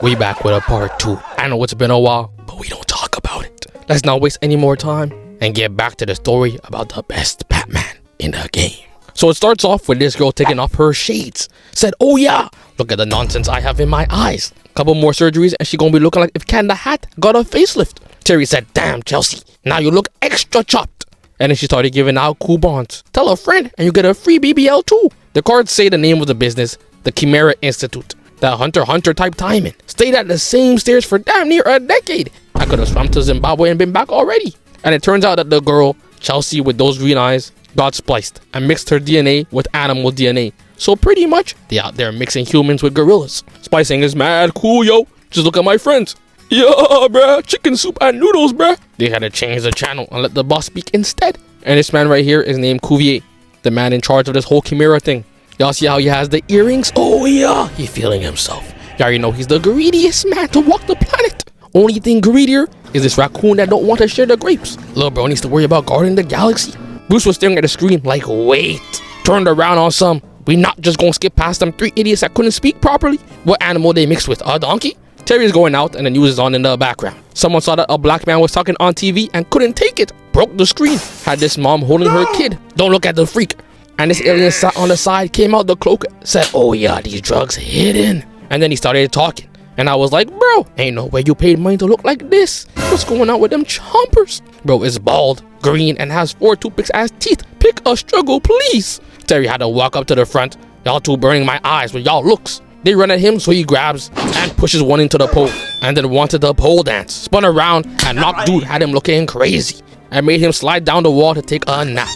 We back with a part 2. I know it's been a while, but we don't talk about it. Let's not waste any more time and get back to the story about the best Batman in the game. So it starts off with this girl taking off her shades. Said, oh yeah, look at the nonsense I have in my eyes. Couple more surgeries and she gonna be looking like if Ken the Hat got a facelift. Terry said, damn Chelsea, now you look extra chopped. And then she started giving out coupons. Tell a friend and you get a free BBL too. The cards say the name of the business, the Chimera Institute. That Hunter type timing. Stayed at the same stairs for damn near a decade. I could have swam to Zimbabwe and been back already. And it turns out that the girl, Chelsea with those green eyes, got spliced and mixed her DNA with animal DNA. So pretty much, they out there mixing humans with gorillas. Splicing is mad cool, yo. Just look at my friends. Yeah, bruh, chicken soup and noodles, bruh. They had to change the channel and let the boss speak instead. And this man right here is named Cuvier, the man in charge of this whole Chimera thing. Y'all see how he has the earrings? Oh yeah, he feeling himself. Y'all already know he's the greediest man to walk the planet. Only thing greedier is this raccoon that don't want to share the grapes. Little bro needs to worry about guarding the galaxy. Bruce was staring at the screen like, wait. Turned around on some. We not just gonna skip past them 3 idiots that couldn't speak properly. What animal they mixed with? A donkey? Terry's going out and the news is on in the background. Someone saw that a black man was talking on TV and couldn't take it. Broke the screen. Had this mom holding her kid. Don't look at the freak. And this alien sat on the side, came out the cloak, said, oh yeah, these drugs hidden. And then he started talking. And I was like, bro, ain't no way you paid money to look like this. What's going on with them chompers? Bro is bald, green, and has 4 toothpicks as teeth. Pick a struggle, please. Terry had to walk up to the front. Y'all two burning my eyes with y'all looks. They run at him, so he grabs and pushes one into the pole. And then wanted the pole dance. Spun around and knocked dude, had him looking crazy. And made him slide down the wall to take a nap.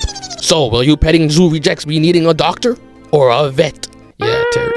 So, will you petting zoo rejects be needing a doctor or a vet? Yeah, Terry.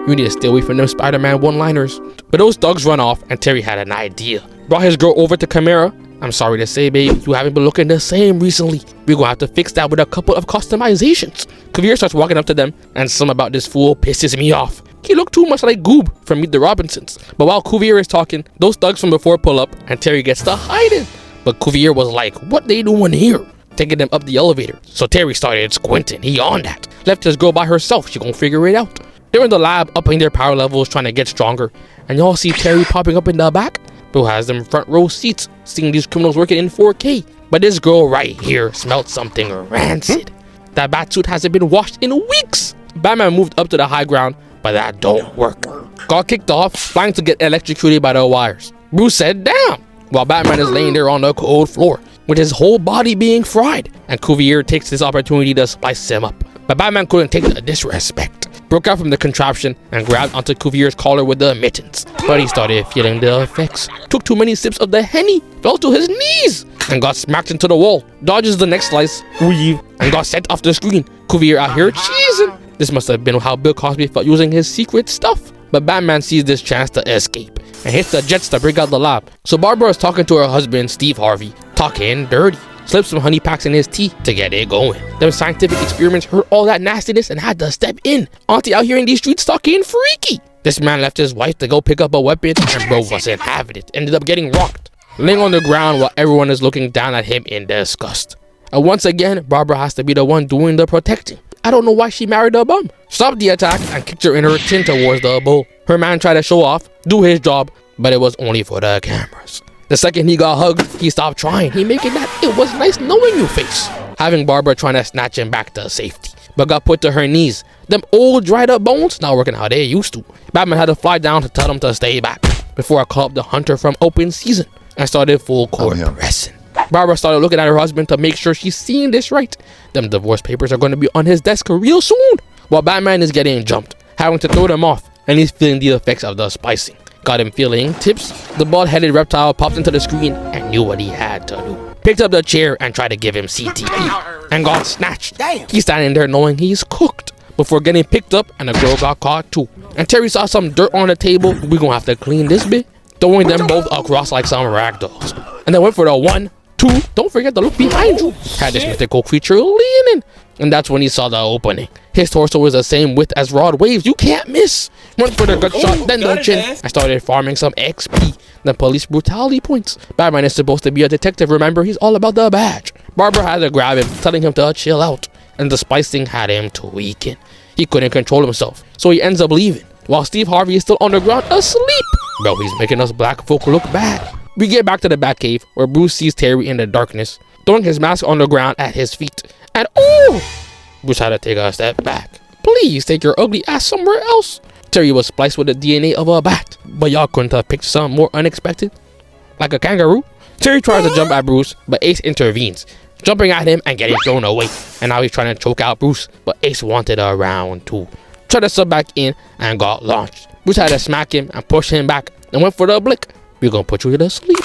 You need to stay away from them Spider-Man one-liners. But those thugs run off and Terry had an idea. Brought his girl over to Chimera. I'm sorry to say, babe, you haven't been looking the same recently. We're gonna have to fix that with a couple of customizations. Kavir starts walking up to them and some about this fool pisses me off. He looked too much like Goob from Meet the Robinsons. But while Cuvier is talking, those thugs from before pull up and Terry gets to hiding. But Cuvier was like, what they doing here? Taking them up the elevator. So Terry started squinting. He on that. Left his girl by herself. She gonna figure it out. They're in the lab upping their power levels trying to get stronger. And y'all see Terry popping up in the back. Who has them front row seats seeing these criminals working in 4K. But this girl right here smelled something rancid. That batsuit hasn't been washed in weeks. Batman moved up to the high ground, but that don't work. Got kicked off, flying to get electrocuted by the wires. Bruce said, damn, while Batman is laying there on the cold floor, with his whole body being fried. And Cuvier takes this opportunity to spice him up. But Batman couldn't take the disrespect. Broke out from the contraption and grabbed onto Cuvier's collar with the mittens. But he started feeling the effects. Took too many sips of the Henny, fell to his knees, and got smacked into the wall. Dodges the next slice, weave, and got sent off the screen. Cuvier out here cheesing. This must have been how Bill Cosby felt using his secret stuff. But Batman sees this chance to escape and hits the jets to break out the lab. So Barbara is talking to her husband, Steve Harvey, talking dirty. Slipped some honey packs in his tea to get it going. Them scientific experiments heard all that nastiness and had to step in. Auntie out here in these streets talking freaky. This man left his wife to go pick up a weapon and bro wasn't having it. Ended up getting rocked. Laying on the ground while everyone is looking down at him in disgust. And once again, Barbara has to be the one doing the protecting. I don't know why she married a bum. Stopped the attack and kicked her in her chin towards the bull. Her man tried to show off, do his job, but it was only for the cameras. The second he got hugged, he stopped trying. He making that it was nice knowing you face. Having Barbara trying to snatch him back to safety, but got put to her knees. Them old dried up bones not working how they used to. Batman had to fly down to tell them to stay back before I called up the hunter from open season and started full court pressing. Barbara started looking at her husband to make sure she's seeing this right. Them divorce papers are going to be on his desk real soon. While Batman is getting jumped, having to throw them off, and he's feeling the effects of the spicing. Got him feeling tips. The bald-headed reptile popped into the screen and knew what he had to do. Picked up the chair and tried to give him CTE and got snatched. He's standing there knowing he's cooked before getting picked up and the girl got caught too. And Terry saw some dirt on the table. We gonna have to clean this bit. Throwing them both across like some ragdolls. And then went for the 1, 2. Don't forget to look behind you. Had this mythical creature leaning. And that's when he saw the opening. His torso is the same width as Rod Waves. You can't miss. Went for the gut shot, then the chin. I started farming some XP. Then police brutality points. Batman is supposed to be a detective. Remember, he's all about the badge. Barbara had to grab him, telling him to chill out. And the spicing had him tweaking. He couldn't control himself. So he ends up leaving. While Steve Harvey is still on the ground asleep. Bro, he's making us black folk look bad. We get back to the Batcave where Bruce sees Terry in the darkness, throwing his mask on the ground at his feet. And oh! Bruce had to take a step back. Please take your ugly ass somewhere else. Terry was spliced with the DNA of a bat, but y'all couldn't have picked something more unexpected? Like a kangaroo? Terry tries to jump at Bruce, but Ace intervenes, jumping at him and getting thrown away. And now he's trying to choke out Bruce, but Ace wanted a round two. Tried to sub back in and got launched. Bruce had to smack him and push him back and went for the blick. We're gonna put you to sleep.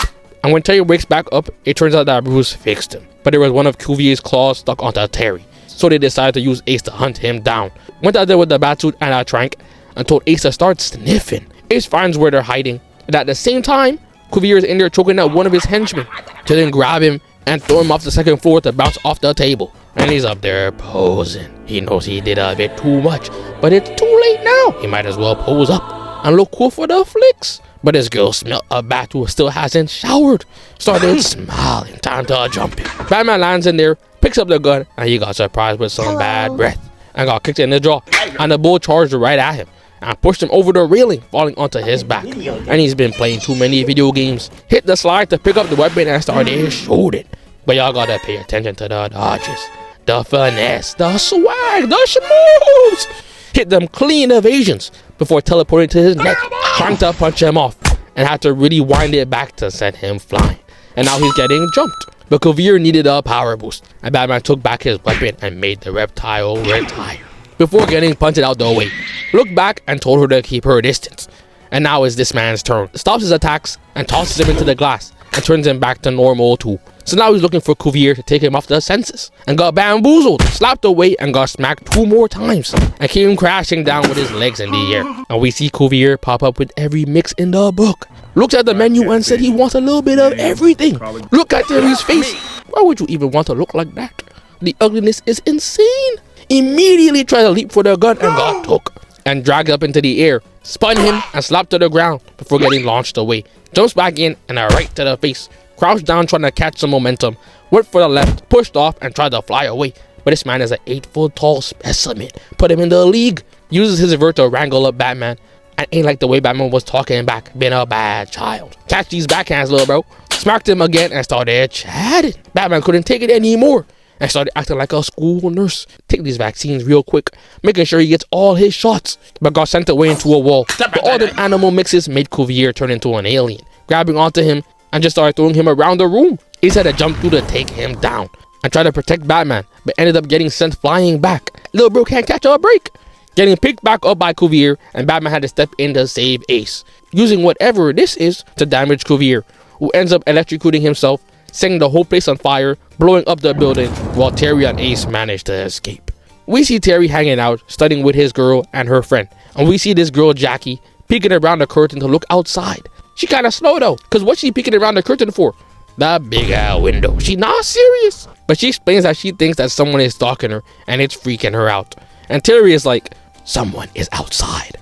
And when Terry wakes back up, it turns out that Bruce fixed him. But there was one of Cuvier's claws stuck onto Terry. So they decided to use Ace to hunt him down. Went out there with the batsuit and a trank and told Ace to start sniffing. Ace finds where they're hiding. And at the same time, Cuvier is in there choking out one of his henchmen. To then grab him and throw him off the second floor to bounce off the table. And he's up there posing. He knows he did a bit too much, but it's too late now. He might as well pose up and look cool for the flicks. But his girl smelled a bat who still hasn't showered. Started smiling, time to jump him. Batman lands in there, picks up the gun, and he got surprised with some bad breath. And got kicked in the jaw. And the bull charged right at him. And pushed him over the railing, falling onto his back. And he's been playing too many video games. Hit the slide to pick up the weapon and started shooting. But y'all gotta pay attention to the dodges, the finesse, the swag, the schmoes. Hit them clean evasions before teleporting to his neck, trying to punch him off, and had to really wind it back to send him flying. And now he's getting jumped. But Cuvier needed a power boost, and Batman took back his weapon and made the reptile retire before getting punted out the way. Looked back and told her to keep her distance. And now it's this man's turn. Stops his attacks and tosses him into the glass and turns him back to normal too. So now he's looking for Cuvier to take him off the senses, and got bamboozled, slapped away, and got smacked 2 more times, and came crashing down with his legs in the air. And we see Cuvier pop up with every mix in the book. Looks at the menu and said he wants a little bit of everything. Look at Terry's face. Why would you even want to look like that? The ugliness is insane. Immediately tried to leap for the gun and got took, and dragged up into the air, spun him and slapped to the ground before getting launched away. Jumps back in and a right to the face. Crouched down trying to catch some momentum, went for the left, pushed off and tried to fly away. But this man is an 8-foot tall specimen. Put him in the league. Uses his vert to wrangle up Batman. And ain't like the way Batman was talking back. Been a bad child. Catch these backhands, little bro. Smacked him again and started chatting. Batman couldn't take it anymore and started acting like a school nurse. Take these vaccines real quick, making sure he gets all his shots. But got sent away into a wall. But all the animal mixes made Cuvier turn into an alien. Grabbing onto him and just started throwing him around the room. He had to jump through to take him down and try to protect Batman, but ended up getting sent flying back. Little bro can't catch a break. Getting picked back up by Cuvier, and Batman had to step in to save Ace, using whatever this is to damage Cuvier, who ends up electrocuting himself, setting the whole place on fire, blowing up the building, while Terry and Ace manage to escape. We see Terry hanging out, studying with his girl and her friend, and we see this girl Jackie peeking around the curtain to look outside. She kinda slow though, cause what's she peeking around the curtain for? The big window. She not serious. But she explains that she thinks that someone is stalking her and it's freaking her out. And Terry is like, someone is outside.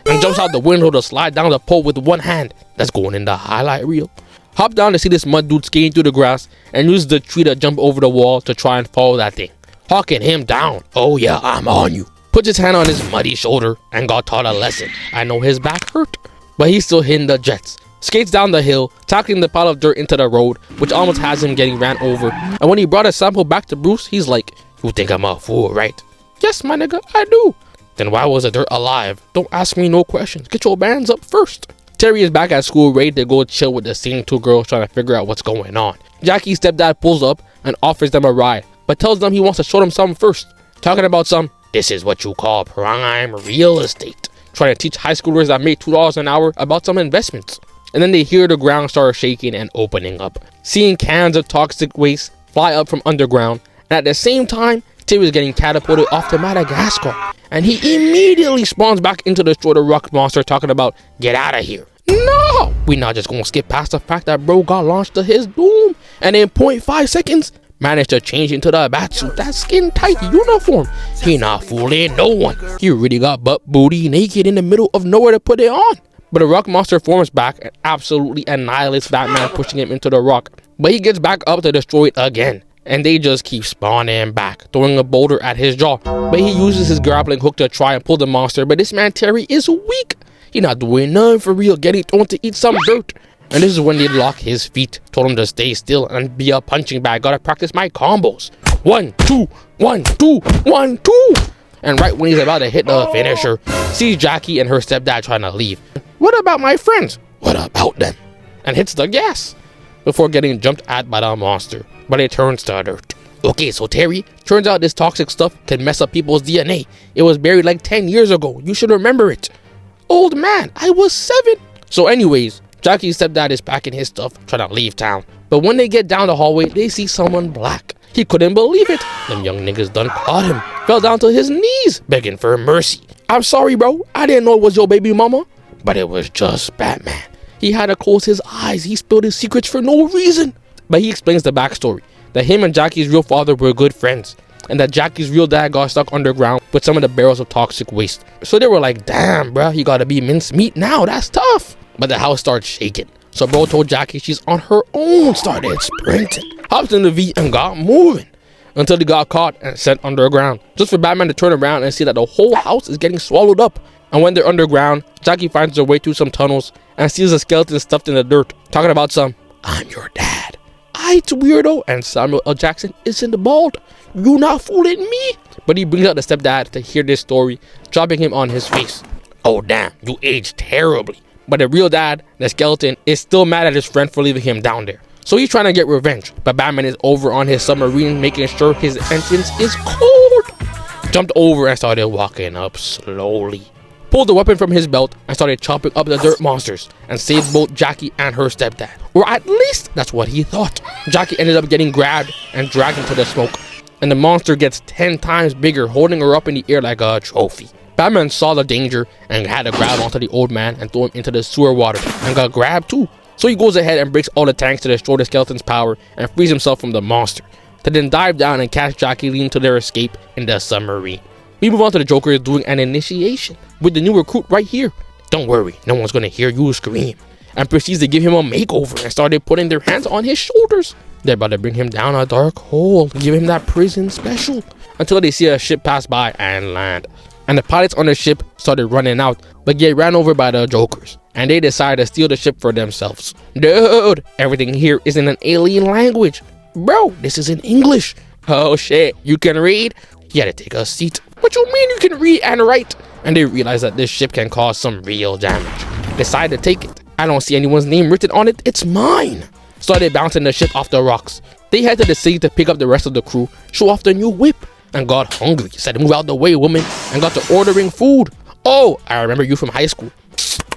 And jumps out the window to slide down the pole with one hand. That's going in the highlight reel. Hop down to see this mud dude skating through the grass and use the tree to jump over the wall to try and follow that thing. Hawking him down. Oh yeah, I'm on you. Puts his hand on his muddy shoulder and got taught a lesson. I know his back hurt, but he's still hitting the jets. Skates down the hill, tackling the pile of dirt into the road, which almost has him getting ran over. And when he brought a sample back to Bruce, he's like, you think I'm a fool, right? Yes, my nigga, I do. Then why was the dirt alive? Don't ask me no questions. Get your bands up first. Terry is back at school, ready to go chill with the same 2 girls trying to figure out what's going on. Jackie's stepdad pulls up and offers them a ride, but tells them he wants to show them something first. Talking about this is what you call prime real estate. Trying to teach high schoolers that make $2 an hour about some investments. And then they hear the ground start shaking and opening up, seeing cans of toxic waste fly up from underground, and at the same time, Terry is getting catapulted off to Madagascar, and he immediately spawns back into the destroy the rock monster, talking about, get out of here. No! We not just gonna skip past the fact that bro got launched to his doom, and in 0.5 seconds, managed to change into the batsuit, that skin tight uniform. He not fooling no one. He really got butt booty naked in the middle of nowhere to put it on. But the rock monster forms back and absolutely annihilates Batman, pushing him into the rock. But he gets back up to destroy it again. And they just keep spawning back, throwing a boulder at his jaw. But he uses his grappling hook to try and pull the monster. But this man Terry is weak. He not doing nothing for real, getting thrown to eat some dirt. And this is when they lock his feet, told him to stay still and be a punching bag. Gotta practice my combos. 1, 2, 1, 2, 1, 2. And right when he's about to hit the finisher, sees Jackie and her stepdad trying to leave. What about my friends? What about them? And hits the gas before getting jumped at by the monster. But it turns to dirt. Okay, so Terry, turns out this toxic stuff can mess up people's DNA. It was buried like 10 years ago. You should remember it. Old man, I was 7. So anyways, Jackie's stepdad is packing his stuff, trying to leave town. But when they get down the hallway, they see someone black. He couldn't believe it. Them young niggas done caught him. Fell down to his knees, begging for mercy. I'm sorry, bro. I didn't know it was your baby mama. But it was just Batman. He had to close his eyes. He spilled his secrets for no reason. But he explains the backstory. That him and Jackie's real father were good friends. And that Jackie's real dad got stuck underground with some of the barrels of toxic waste. So they were like, damn, bruh, you gotta be mincemeat now. That's tough. But the house starts shaking. So bro told Jackie she's on her own, started sprinting, hopped in the V and got moving until they got caught and sent underground. Just for Batman to turn around and see that the whole house is getting swallowed up. And when they're underground, Jackie finds her way through some tunnels and sees a skeleton stuffed in the dirt, talking about some, I'm your dad. It's weirdo, and Samuel L. Jackson isn't bald. You not fooling me. But he brings out the stepdad to hear this story, dropping him on his face. Oh damn, you aged terribly. But the real dad, the skeleton, is still mad at his friend for leaving him down there. So he's trying to get revenge. But Batman is over on his submarine, making sure his entrance is cold. Jumped over and started walking up slowly. Pulled the weapon from his belt and started chopping up the dirt monsters and saved both Jackie and her stepdad. Or at least that's what he thought. Jackie ended up getting grabbed and dragged into the smoke. And the monster gets 10 times bigger, holding her up in the air like a trophy. Batman saw the danger and had to grab onto the old man and throw him into the sewer water and got grabbed too. So he goes ahead and breaks all the tanks to destroy the skeleton's power and frees himself from the monster. To then dive down and catch Jackie, leading to their escape in the submarine. We move on to the Joker doing an initiation with the new recruit right here. Don't worry, no one's gonna hear you scream. And proceeds to give him a makeover and started putting their hands on his shoulders. They're about to bring him down a dark hole, give him that prison special, until they see a ship pass by and land. And the pilots on the ship started running out, but get ran over by the Jokers. And they decided to steal the ship for themselves. Dude, everything here is in an alien language. Bro, this is in English. Oh shit, you can read? He had to take a seat. What you mean you can read and write? And they realized that this ship can cause some real damage. Decided to take it. I don't see anyone's name written on it. It's mine. Started bouncing the ship off the rocks. They head to the city to pick up the rest of the crew, show off the new whip, and got hungry. Said move out the way, woman, and got to ordering food. Oh, I remember you from high school.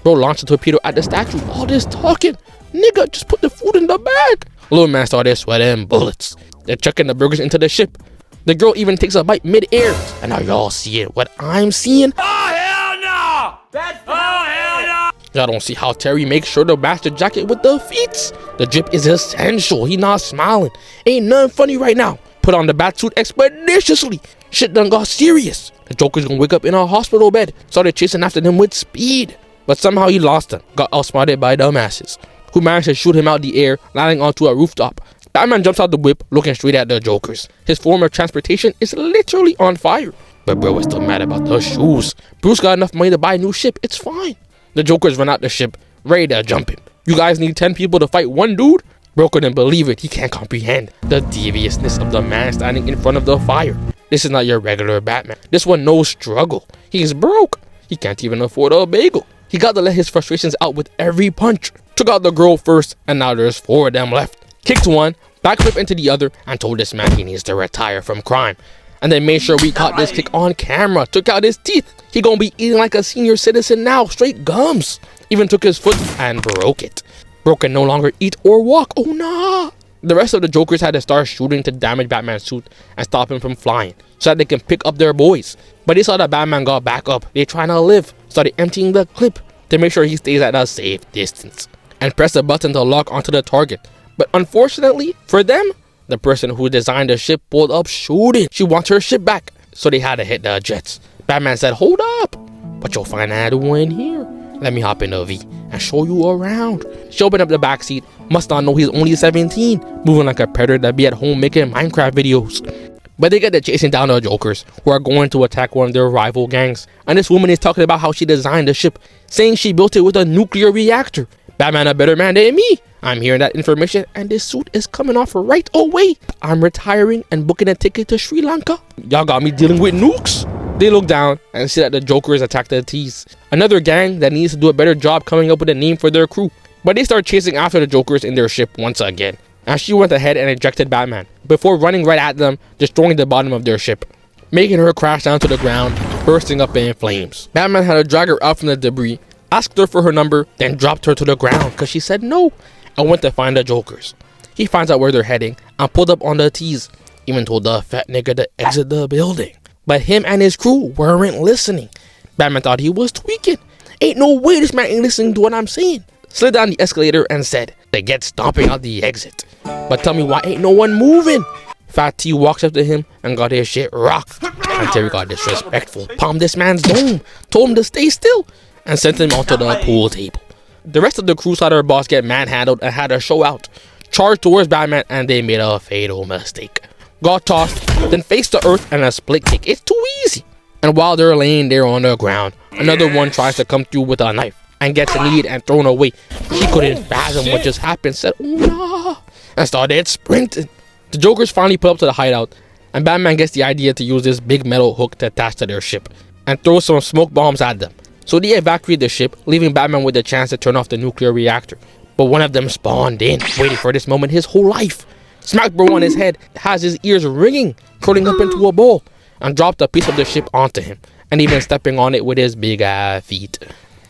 Bro launched a torpedo at the statue. All this talking. Nigga, just put the food in the bag. Little man started sweating bullets. They're chucking the burgers into the ship. The girl even takes a bite mid-air. And now y'all seeing what I'm seeing? Oh, hell no! That's hell no! Y'all don't see how Terry makes sure to match the jacket with the feet. The drip is essential. He not smiling. Ain't nothing funny right now. Put on the batsuit expeditiously. Shit done got serious. The Joker's gonna wake up in a hospital bed. Started chasing after them with speed. But somehow he lost them. Got outsmarted by dumbasses, who managed to shoot him out the air, landing onto a rooftop. Batman jumps out the whip, looking straight at the Jokers. His form of transportation is literally on fire. But bro is still mad about the shoes. Bruce got enough money to buy a new ship. It's fine. The Jokers run out the ship, ready to jump him. You guys need 10 people to fight one dude? Bro couldn't believe it. He can't comprehend the deviousness of the man standing in front of the fire. This is not your regular Batman. This one knows struggle. He's broke. He can't even afford a bagel. He got to let his frustrations out with every punch. Took out the girl first, and now there's 4 of them left. Kicked one, backflip into the other, and told this man he needs to retire from crime. And then made sure we caught this kick on camera. Took out his teeth. He gonna be eating like a senior citizen now. Straight gums. Even took his foot and broke it. Bro can no longer eat or walk. Oh nah. The rest of the Jokers had to start shooting to damage Batman's suit and stop him from flying, so that they can pick up their boys. But they saw that Batman got back up. They trying to live. Started emptying the clip to make sure he stays at a safe distance. And press the button to lock onto the target. But unfortunately for them, the person who designed the ship pulled up shooting. She wants her ship back, so they had to hit the jets. Batman said, hold up. What you'll find out in here. Let me hop in the V and show you around. She opened up the backseat. Must not know he's only 17. Moving like a predator that be at home making Minecraft videos. But they get to chasing down the Jokers, who are going to attack one of their rival gangs. And this woman is talking about how she designed the ship, saying she built it with a nuclear reactor. Batman a better man than me. I'm hearing that information, and this suit is coming off right away. I'm retiring and booking a ticket to Sri Lanka. Y'all got me dealing with nukes. They look down and see that the Jokers attack the T's, another gang that needs to do a better job coming up with a name for their crew. But they start chasing after the Jokers in their ship once again, and she went ahead and ejected Batman before running right at them, destroying the bottom of their ship, making her crash down to the ground, bursting up in flames. Batman had to drag her out from the debris, asked her for her number, then dropped her to the ground because she said no, and went to find the Jokers. He finds out where they're heading and pulled up on the T's, even told the fat nigga to exit the building. But him and his crew weren't listening. Batman thought he was tweaking. Ain't no way this man ain't listening to what I'm saying. Slid down the escalator and said, they get stomping out the exit. But tell me why ain't no one moving? Fat T walks up to him and got his shit rocked. And Terry got disrespectful, palmed this man's dome, told him to stay still, and sent him onto the pool table. The rest of the crew saw their boss get manhandled and had a show out. Charged towards Batman and they made a fatal mistake. Got tossed, then faced the earth and a split kick. It's too easy. And while they're laying there on the ground, another one tries to come through with a knife and gets kneed and thrown away. She couldn't fathom what just happened, said, "Oh no," and started sprinting. The Jokers finally put up to the hideout, and Batman gets the idea to use this big metal hook to attach to their ship and throw some smoke bombs at them. So they evacuate the ship, leaving Batman with the chance to turn off the nuclear reactor. But one of them spawned in, waiting for this moment his whole life. Smacked bro on his head, has his ears ringing, curling up into a ball, and dropped a piece of the ship onto him, and even stepping on it with his big ass feet.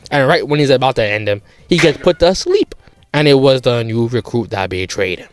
And right when he's about to end him, he gets put to sleep, and it was the new recruit that betrayed him,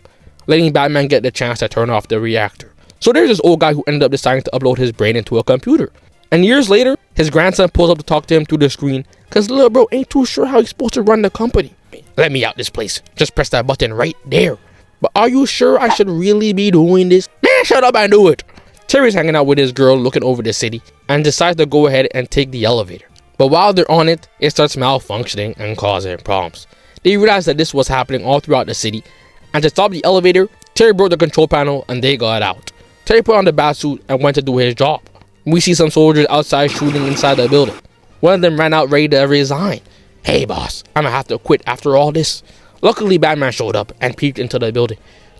letting Batman get the chance to turn off the reactor. So there's this old guy who ended up deciding to upload his brain into a computer. And years later, his grandson pulls up to talk to him through the screen, cause little bro ain't too sure how he's supposed to run the company. Let me out this place. Just press that button right there. But are you sure I should really be doing this? Man, shut up and do it. Terry's hanging out with his girl looking over the city and decides to go ahead and take the elevator. But while they're on it, it starts malfunctioning and causing problems. They realize that this was happening all throughout the city, and to stop the elevator, Terry broke the control panel and they got out. Terry put on the bat suit and went to do his job. We see some soldiers outside shooting inside the building. One of them ran out ready to resign. Hey boss, I'm gonna have to quit after all this. Luckily, Batman showed up and peeked into the building,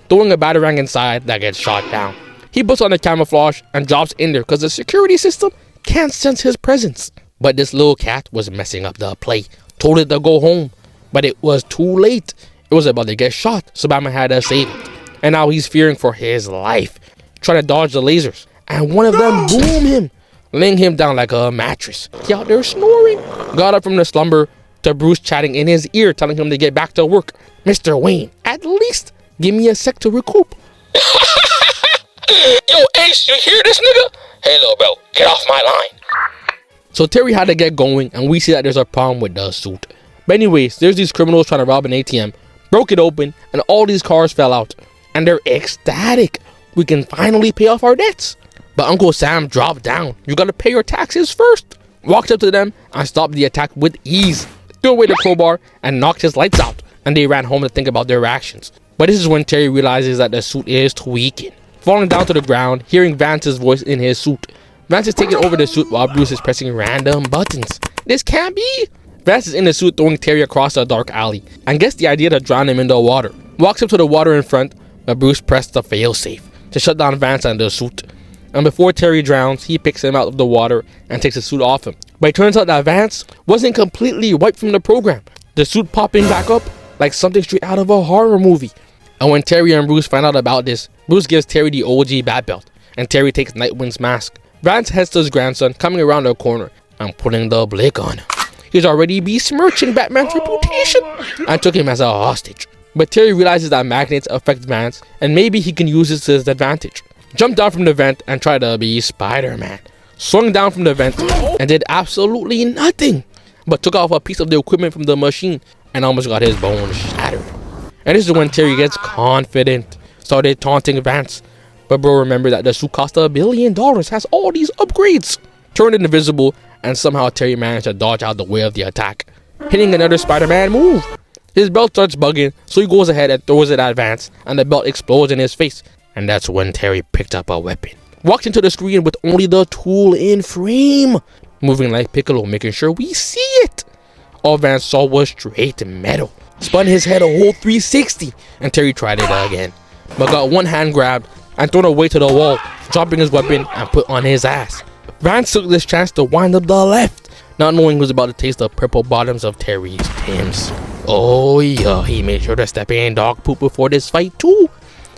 throwing a batarang inside that gets shot down. He puts on the camouflage and drops in there because the security system can't sense his presence. But this little cat was messing up the play, told it to go home. But it was too late. It was about to get shot, so Batman had to save it. And now he's fearing for his life, trying to dodge the lasers. And one of them boomed him, laying him down like a mattress. He out there snoring. Got up from the slumber to Bruce chatting in his ear, telling him to get back to work. Mr. Wayne, at least give me a sec to recoup. Yo, Ace, you hear this nigga? Hey, little bro, get off my line. So Terry had to get going, and we see that there's a problem with the suit. But anyways, there's these criminals trying to rob an ATM, broke it open, and all these cars fell out. And they're ecstatic. We can finally pay off our debts. But Uncle Sam dropped down. You gotta pay your taxes first. Walked up to them and stopped the attack with ease. Threw away the crowbar and knocked his lights out. And they ran home to think about their actions. But this is when Terry realizes that the suit is tweaking. Falling down to the ground, hearing Vance's voice in his suit. Vance is taking over the suit while Bruce is pressing random buttons. This can't be. Vance is in the suit throwing Terry across a dark alley and gets the idea to drown him in the water. Walks up to the water in front, but Bruce pressed the failsafe to shut down Vance and the suit. And before Terry drowns, he picks him out of the water and takes the suit off him. But it turns out that Vance wasn't completely wiped from the program. The suit popping back up like something straight out of a horror movie. And when Terry and Bruce find out about this, Bruce gives Terry the OG bat belt, and Terry takes Nightwing's mask. Vance heads to his grandson coming around the corner and putting the blick on him. He's already besmirching Batman's reputation and took him as a hostage. But Terry realizes that magnets affect Vance and maybe he can use this to his advantage. Jumped down from the vent and tried to be Spider-Man. Swung down from the vent and did absolutely nothing, but took off a piece of the equipment from the machine and almost got his bones shattered. And this is when Terry gets confident, started taunting Vance. But bro remembered that the suit cost $1 billion, has all these upgrades. Turned invisible, and somehow Terry managed to dodge out the way of the attack, hitting another Spider-Man move. His belt starts bugging, so he goes ahead and throws it at Vance, and the belt explodes in his face. And that's when Terry picked up a weapon. walks into the screen with only the tool in frame, moving like Piccolo, making sure we see it. All Vance saw was straight metal. Spun his head a whole 360, and Terry tried it again, but got one hand grabbed and thrown away to the wall, dropping his weapon and put on his ass. Vance took this chance to wind up the left, not knowing he was about to taste the purple bottoms of Terry's Tim's. Oh yeah, he made sure to step in dog poop before this fight too.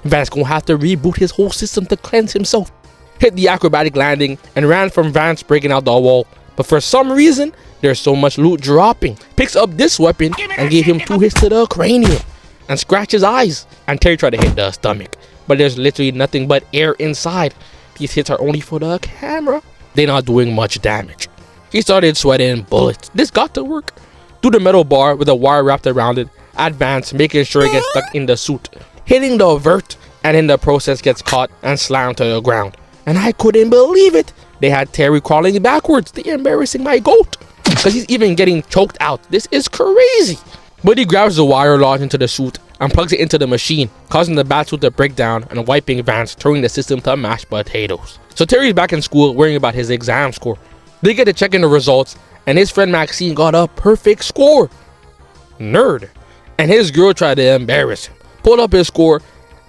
Vance gonna have to reboot his whole system to cleanse himself. Hit the acrobatic landing and ran from Vance breaking out the wall, but for some reason, there's so much loot dropping. Picks up this weapon and gave him 2 hits to the cranium and scratched his eyes. And Terry tried to hit the stomach, but there's literally nothing but air inside. These hits are only for the camera. They're not doing much damage. He started sweating bullets. This got to work. Through the metal bar with a wire wrapped around it, advance, making sure it gets stuck in the suit. Hitting the vert, and in the process gets caught and slammed to the ground. And I couldn't believe it. They had Terry crawling backwards. They're embarrassing my goat, because he's even getting choked out. This is crazy. But he grabs the wire lodged into the suit and plugs it into the machine, causing the bat suit to break down and wiping Vance, turning the system to mashed potatoes. So Terry's back in school worrying about his exam score. They get to check in the results, and his friend Maxine got a perfect score. Nerd. And his girl tried to embarrass him. Pulled up his score,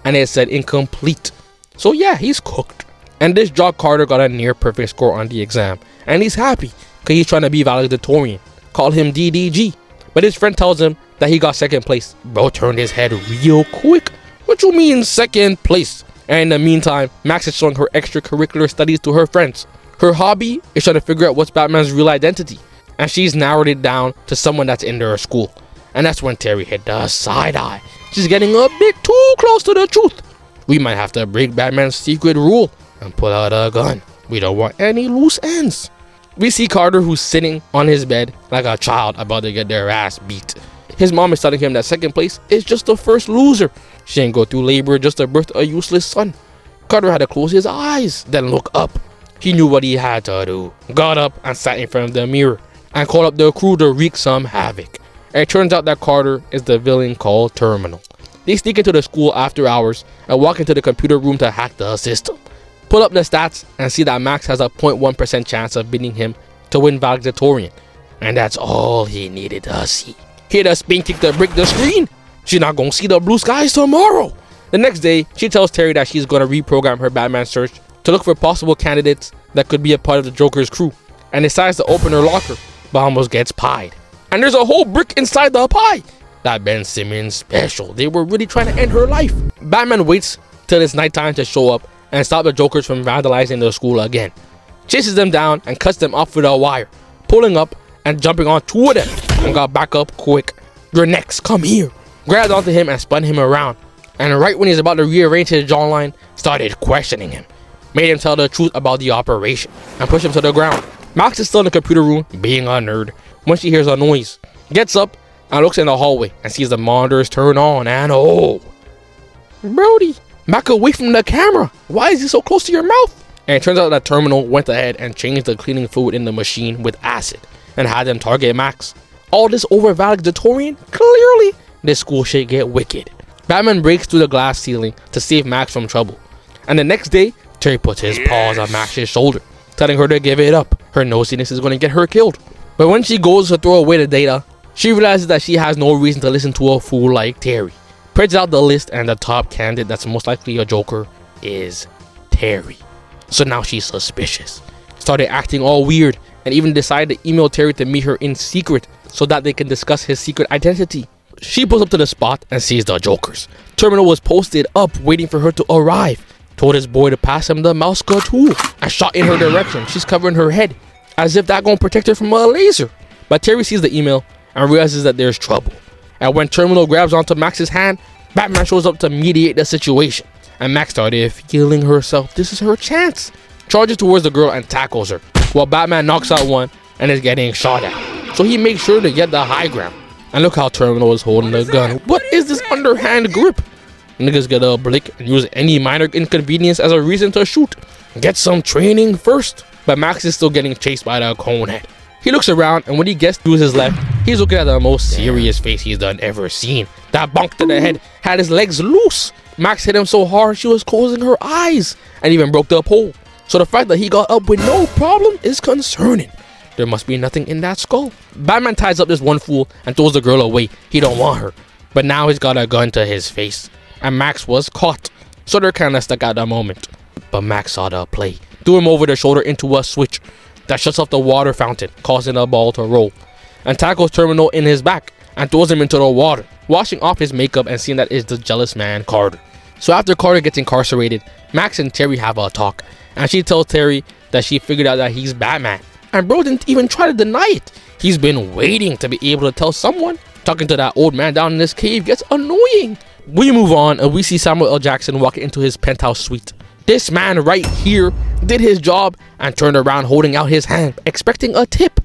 and it said incomplete. So yeah, he's cooked. And this jock Carter got a near perfect score on the exam, and he's happy because he's trying to be valedictorian. Call him DDG. But his friend tells him that he got second place. Bro turned his head real quick. What you mean second place? And in the meantime, Max is showing her extracurricular studies to her friends. Her hobby is trying to figure out what's Batman's real identity, and she's narrowed it down to someone that's in their school. And that's when Terry hit the side eye. She's getting a bit too close to the truth. We might have to break Batman's secret rule and pull out a gun. We don't want any loose ends. We see Carter, who's sitting on his bed like a child about to get their ass beat. His mom is telling him that second place is just the first loser. She didn't go through labor just to birth a useless son. Carter had to close his eyes, then look up. He knew what he had to do. Got up and sat in front of the mirror and called up the crew to wreak some havoc. And it turns out that Carter is the villain called Terminal. They sneak into the school after hours and walk into the computer room to hack the system. Pull up the stats and see that Max has a 0.1% chance of beating him to win valedictorian. And that's all he needed to see. Hit a spin kick to break the screen. She's not gonna see the blue skies tomorrow. The next day, she tells Terry that she's gonna reprogram her Batman search to look for possible candidates that could be a part of the Joker's crew, and decides to open her locker, but almost gets pied. And there's a whole brick inside the pie. That Ben Simmons special. They were really trying to end her life. Batman waits till it's nighttime to show up and stop the Jokers from vandalizing the school again. Chases them down and cuts them off with a wire, pulling up and jumping on 2 of them, and got back up quick. You're next, come here. Grabbed onto him and spun him around, and right when he's about to rearrange his jawline, started questioning him. Made him tell the truth about the operation and push him to the ground. Max is still in the computer room being a nerd when she hears a noise. Gets up and looks in the hallway and sees the monitors turn on, and oh, Brody, back away from the camera. Why is he so close to your mouth? And it turns out that Terminal went ahead and changed the cleaning fluid in the machine with acid and had them target Max. All this over valedictorian? Clearly, this school shit get wicked. Batman breaks through the glass ceiling to save Max from trouble. And the next day, Terry puts his paws on Max's shoulder, telling her to give it up. Her nosiness is going to get her killed. But when she goes to throw away the data, she realizes that she has no reason to listen to a fool like Terry. Prints out the list, and the top candidate that's most likely a Joker is Terry. So now she's suspicious. Started acting all weird, and even decided to email Terry to meet her in secret so that they can discuss his secret identity. She pulls up to the spot and sees the Jokers. Terminal was posted up waiting for her to arrive. Told his boy to pass him the mouse gun tool and shot in her direction. She's covering her head as if that gonna protect her from a laser. But Terry sees the email and realizes that there's trouble. And when Terminal grabs onto Max's hand, Batman shows up to mediate the situation. And Max started feeling herself. This is her chance. Charges towards the girl and tackles her, while Batman knocks out one and is getting shot at. So he makes sure to get the high ground. And look how Terminal is holding the gun. What is this underhand grip? Niggas get a blick and use any minor inconvenience as a reason to shoot. Get some training first. But Max is still getting chased by the conehead. He looks around, and when he gets to his left, he's looking at the most serious face he's ever seen. That bonk to the head had his legs loose. Max hit him so hard she was closing her eyes and even broke the pole. So the fact that he got up with no problem is concerning. There must be nothing in that skull. Batman ties up this one fool and throws the girl away. He don't want her. But now he's got a gun to his face. And Max was caught. So they're kinda stuck at the moment. But Max saw the play. Threw him over the shoulder into a switch that shuts off the water fountain, causing the ball to roll. And tackles Terminal in his back and throws him into the water, washing off his makeup and seeing that it's the jealous man Carter. So after Carter gets incarcerated, Max and Terry have a talk. And she tells Terry that she figured out that he's Batman. And bro didn't even try to deny it. He's been waiting to be able to tell someone. Talking to that old man down in this cave gets annoying. We move on and we see Samuel L. Jackson walking into his penthouse suite. This man right here did his job and turned around holding out his hand, expecting a tip.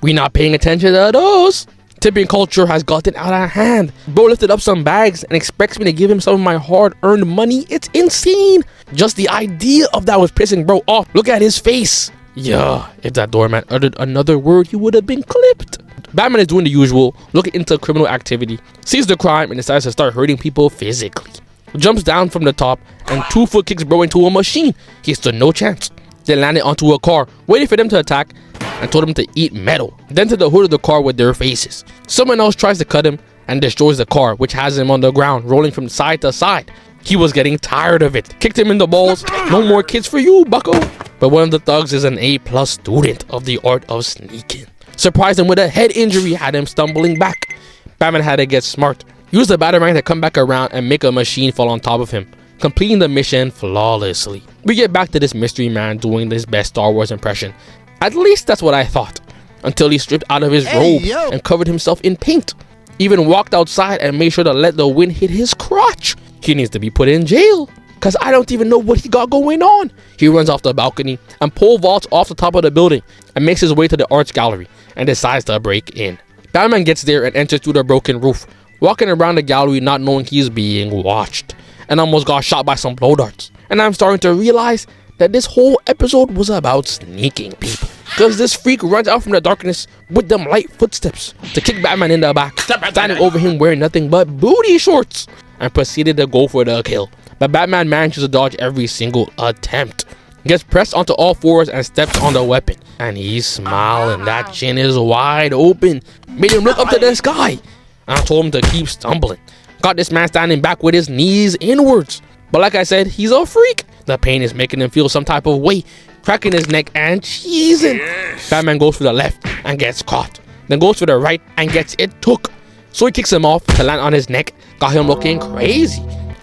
We not paying attention to those. Tipping culture has gotten out of hand. Bro lifted up some bags and expects me to give him some of my hard-earned money. It's insane. Just the idea of that was pissing bro off. Look at his face. Yeah, if that doorman uttered another word, he would have been clipped. Batman is doing the usual, looking into criminal activity, sees the crime and decides to start hurting people physically. Jumps down from the top and 2-foot kicks bro into a machine. He stood no chance. Then landed onto a car, waiting for them to attack and told them to eat metal. Then to the hood of the car with their faces. Someone else tries to cut him and destroys the car, which has him on the ground, rolling from side to side. He was getting tired of it. Kicked him in the balls. No more kids for you, bucko. But one of the thugs is an A+ student of the art of sneaking. Surprised him with a head injury, had him stumbling back. Batman had to get smart. Use the Batarang to come back around and make a machine fall on top of him, completing the mission flawlessly. We get back to this mystery man doing his best Star Wars impression. At least that's what I thought. Until he stripped out of his robe and covered himself in paint. Even walked outside and made sure to let the wind hit his crotch. He needs to be put in jail. Cause I don't even know what he got going on. He runs off the balcony and pole vaults off the top of the building and makes his way to the arts gallery and decides to break in. Batman gets there and enters through the broken roof, walking around the gallery not knowing he's being watched, and almost got shot by some blow darts. And I'm starting to realize that this whole episode was about sneaking people. Cause this freak runs out from the darkness with them light footsteps to kick Batman in the back, standing over him wearing nothing but booty shorts, and proceeded to go for the kill. But Batman manages to dodge every single attempt. Gets pressed onto all fours and steps on the weapon. And he's smiling. That chin is wide open. Made him look up to the sky. And I told him to keep stumbling. Got this man standing back with his knees inwards. But like I said, he's a freak. The pain is making him feel some type of way. Cracking his neck and cheesing. Batman goes for the left and gets caught. Then goes for the right and gets it took. So he kicks him off to land on his neck. Got him looking crazy.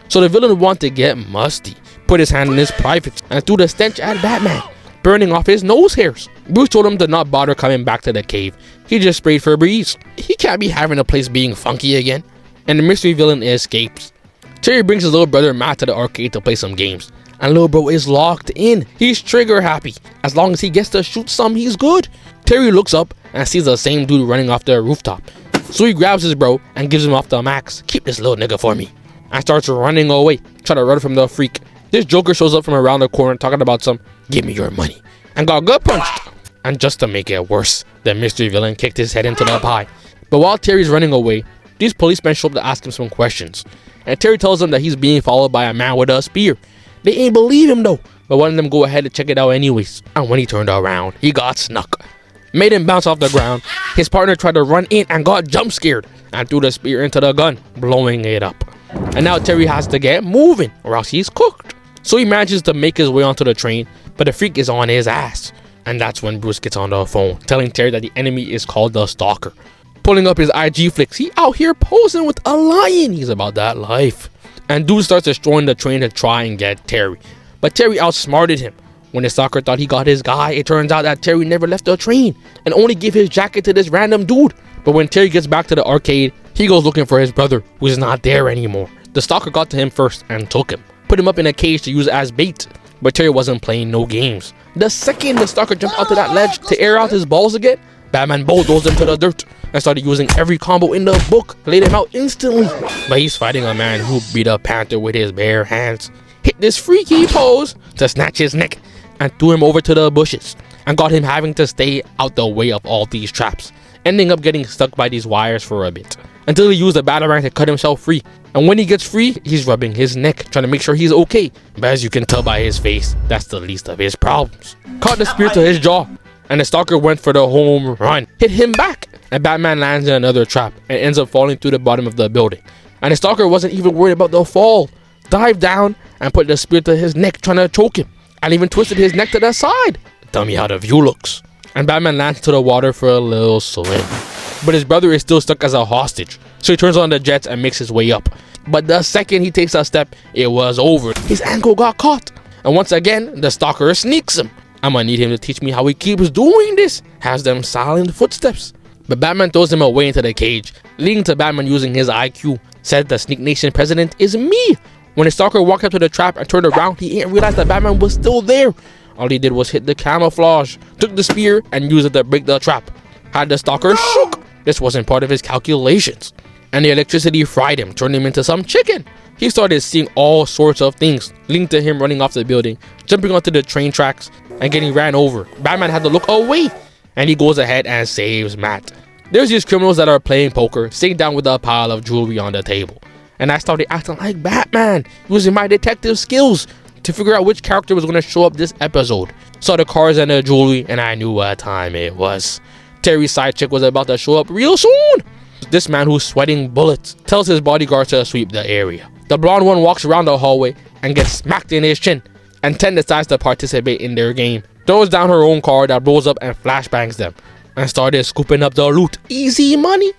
So the villain wanted to get musty, put his hand in his privates and threw the stench at Batman, burning off his nose hairs. Bruce told him to not bother coming back to the cave. He just sprayed Febreze. He can't be having the place being funky again. And the mystery villain escapes. Terry brings his little brother Matt to the arcade to play some games. And little bro is locked in. He's trigger happy. As long as he gets to shoot some, he's good. Terry looks up and sees the same dude running off the rooftop. So he grabs his bro and gives him off the max. Keep this little nigga for me. And starts running away, trying to run from the freak. This Joker shows up from around the corner talking about some, give me your money, and got gut punched. And just to make it worse, the mystery villain kicked his head into the pie. But while Terry's running away, these policemen show up to ask him some questions. And Terry tells them that he's being followed by a man with a spear. They ain't believe him though, but one of them go ahead to check it out anyways. And when he turned around, he got snuck. Made him bounce off the ground. His partner tried to run in and got jump scared and threw the spear into the gun, blowing it up. And now Terry has to get moving or else he's cooked. So he manages to make his way onto the train, but the freak is on his ass. And that's when Bruce gets on the phone, telling Terry that the enemy is called the Stalker. Pulling up his IG flicks, he out here posing with a lion. He's about that life. And dude starts destroying the train to try and get Terry. But Terry outsmarted him. When the Stalker thought he got his guy, it turns out that Terry never left the train and only gave his jacket to this random dude. But when Terry gets back to the arcade, he goes looking for his brother, who's not there anymore. The Stalker got to him first and took him. Put him up in a cage to use as bait. But Terry wasn't playing no games. The second the Stalker jumped out to that ledge to air out his balls again, Batman bulldozed him to the dirt and started using every combo in the book, laid him out instantly. But he's fighting a man who beat a panther with his bare hands, hit this freaky pose to snatch his neck and threw him over to the bushes and got him having to stay out the way of all these traps, ending up getting stuck by these wires for a bit. until he used the batarang to cut himself free. And when he gets free, he's rubbing his neck, trying to make sure he's okay. But as you can tell by his face, that's the least of his problems. Caught the spear to his jaw, and the stalker went for the home run. Hit him back, and Batman lands in another trap and ends up falling through the bottom of the building. And the stalker wasn't even worried about the fall. Dived down and put the spear to his neck, trying to choke him, and even twisted his neck to the side. Tell me how the view looks. And Batman lands to the water for a little swim. But his brother is still stuck as a hostage, so he turns on the jets and makes his way up. But the second he takes a step, it was over. His ankle got caught. And once again, the stalker sneaks him. I'm gonna need him to teach me how he keeps doing this. Has them silent footsteps. But Batman throws him away into the cage, leading to Batman using his IQ. Said the Sneak Nation president is me. When the stalker walked up to the trap and turned around, he didn't realize that Batman was still there. All he did was hit the camouflage, took the spear, and used it to break the trap. Had the stalker shook. This wasn't part of his calculations. And the electricity fried him, turned him into some chicken. He started seeing all sorts of things, linked to him running off the building, jumping onto the train tracks, and getting ran over. Batman had to look away, and he goes ahead and saves Matt. There's these criminals that are playing poker, sitting down with a pile of jewelry on the table. And I started acting like Batman, using my detective skills to figure out which character was going to show up this episode. Saw the cars and the jewelry, and I knew what time it was. Terry's side chick was about to show up real soon. This man who's sweating bullets tells his bodyguard to sweep the area. The blonde one walks around the hallway and gets smacked in his chin, and Ten decides to participate in their game. Throws down her own car that blows up and flashbangs them, and started scooping up the loot, easy money,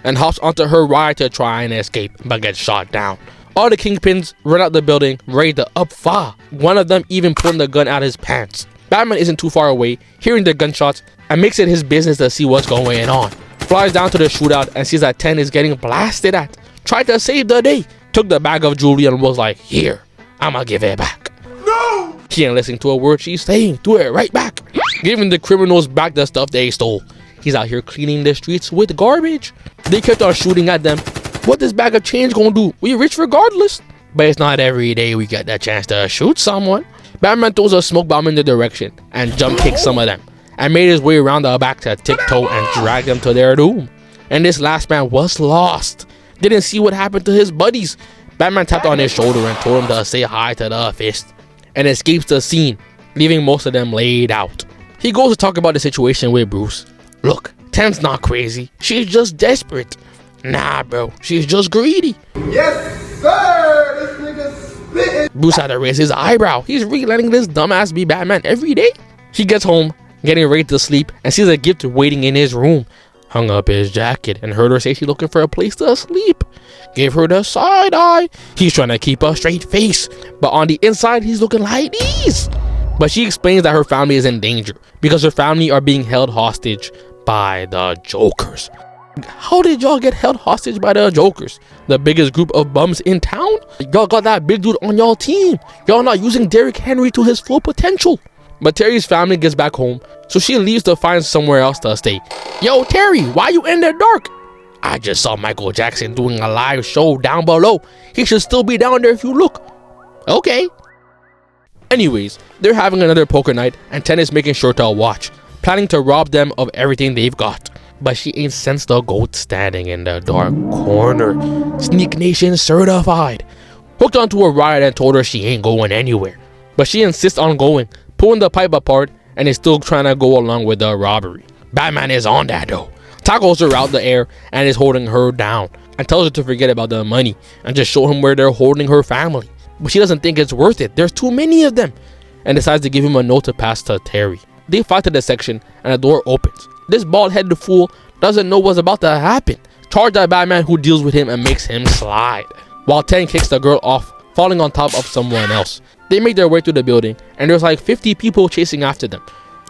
and hops onto her ride to try and escape, but gets shot down. All the kingpins run out the building, ready to upfire. One of them even pulling the gun out his pants. Batman isn't too far away, hearing the gunshots, and makes it his business to see what's going on. Flies down to the shootout and sees that 10 is getting blasted at. Tried to save the day. Took the bag of jewelry and was like, here, I'ma give it back. No! He ain't listening to a word she's saying. Do it right back. Giving the criminals back the stuff they stole. He's out here cleaning the streets with garbage. They kept on shooting at them. What this bag of change gonna do? We rich regardless. But it's not every day we get the chance to shoot someone. Batman throws a smoke bomb in the direction and jump kicks some of them, and made his way around the back to tiptoe and drag them to their doom. And this last man was lost. Didn't see what happened to his buddies. Batman tapped on his shoulder and told him to say hi to the fist, and escapes the scene, leaving most of them laid out. He goes to talk about the situation with Bruce. Look, Ten's not crazy. She's just desperate. Nah, bro. She's just greedy. Yes, sir! This nigga's spitting. Bruce had to raise his eyebrow. He's really letting this dumbass be Batman every day. He gets home, getting ready to sleep, and sees a gift waiting in his room. Hung up his jacket and heard her say she's looking for a place to sleep. Gave her the side eye. He's trying to keep a straight face, but on the inside he's looking like this. But she explains that her family is in danger because her family are being held hostage by the Jokers. How did y'all get held hostage by the Jokers? The biggest group of bums in town? Y'all got that big dude on y'all team. Y'all not using Derrick Henry to his full potential. But Terry's family gets back home, so she leaves to find somewhere else to stay. Yo, Terry, why you in the dark? I just saw Michael Jackson doing a live show down below. He should still be down there if you look. Okay. Anyways, they're having another poker night, and Ten is making sure to watch, planning to rob them of everything they've got. But she ain't sensed the goat standing in the dark corner. Sneak Nation certified. Hooked onto a ride and told her she ain't going anywhere. But she insists on going, pulling the pipe apart, and is still trying to go along with the robbery. Batman is on that though. Tackles her out the air and is holding her down, and tells her to forget about the money and just show him where they're holding her family. But she doesn't think it's worth it. There's too many of them, and decides to give him a note to pass to Terry. They fight to the section and the door opens. This bald-headed fool doesn't know what's about to happen. Charged by Batman, who deals with him and makes him slide, while Ten kicks the girl off, falling on top of someone else. They make their way through the building, and there's like 50 people chasing after them.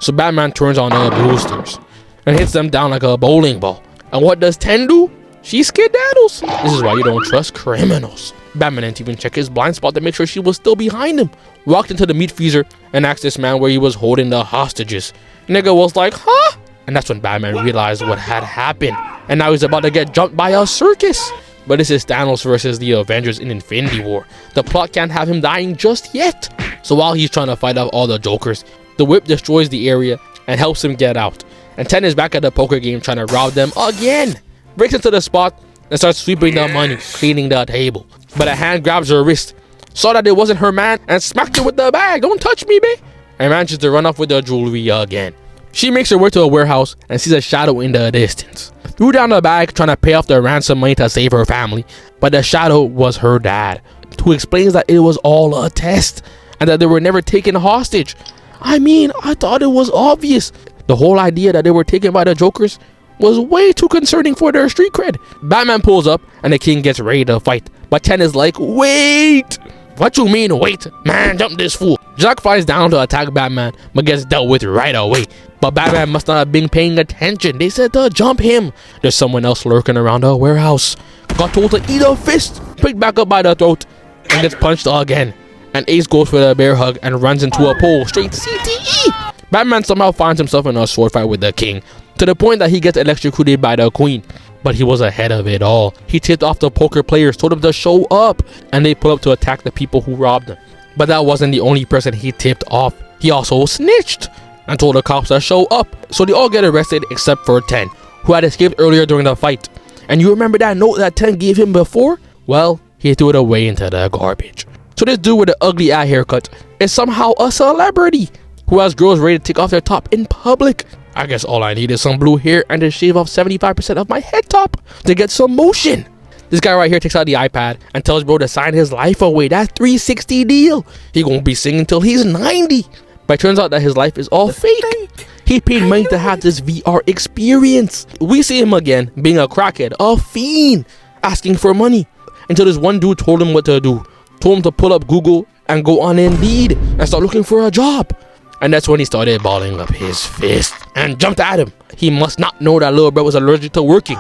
So Batman turns on the boosters and hits them down like a bowling ball. And what does Ten do? She skedaddles. This is why you don't trust criminals. Batman didn't even check his blind spot to make sure she was still behind him. Walked into the meat freezer and asked this man where he was holding the hostages. Nigga was like, huh? And that's when Batman realized what had happened, and now he's about to get jumped by a circus. But this is Thanos versus the Avengers in Infinity War. The plot can't have him dying just yet. So while he's trying to fight off all the Jokers, the whip destroys the area and helps him get out. And Ten is back at the poker game trying to rob them again. Breaks into the spot and starts sweeping the money, cleaning the table. But a hand grabs her wrist, saw that it wasn't her man, and smacked her with the bag. Don't touch me, babe. And manages to run off with the jewelry again. She makes her way to a warehouse and sees a shadow in the distance. Threw down the bag trying to pay off the ransom money to save her family, but the shadow was her dad, who explains that it was all a test and that they were never taken hostage. I mean, I thought it was obvious. The whole idea that they were taken by the Jokers was way too concerning for their street cred. Batman pulls up and the king gets ready to fight, but Ten is like, wait! What you mean wait? Man, jump this fool. Jack flies down to attack Batman but gets dealt with right away. But Batman must not have been paying attention. They said to jump him. There's someone else lurking around the warehouse. Got told to eat a fist, picked back up by the throat, and gets punched again. And Ace goes for the bear hug and runs into a pole, straight CTE. Batman somehow finds himself in a sword fight with the king, to the point that he gets electrocuted by the queen. But he was ahead of it all. He tipped off the poker players, told them to show up, and they pull up to attack the people who robbed them. But that wasn't the only person he tipped off. He also snitched and told the cops to show up. So they all get arrested except for Ten, who had escaped earlier during the fight. And you remember that note that Ten gave him before? Well, he threw it away into the garbage. So this dude with the ugly eye haircut is somehow a celebrity who has girls ready to take off their top in public. I guess all I need is some blue hair and to shave off 75% of my head top to get some motion. This guy right here takes out the iPad and tells bro to sign his life away. That 360 deal. He gonna be singing till he's 90. But it turns out that his life is all fake. He paid money to have this VR experience. We see him again being a crackhead, a fiend, asking for money. Until this one dude told him what to do. Told him to pull up Google and go on Indeed and start looking for a job. And that's when he started balling up his fist and jumped at him. He must not know that little bro was allergic to working.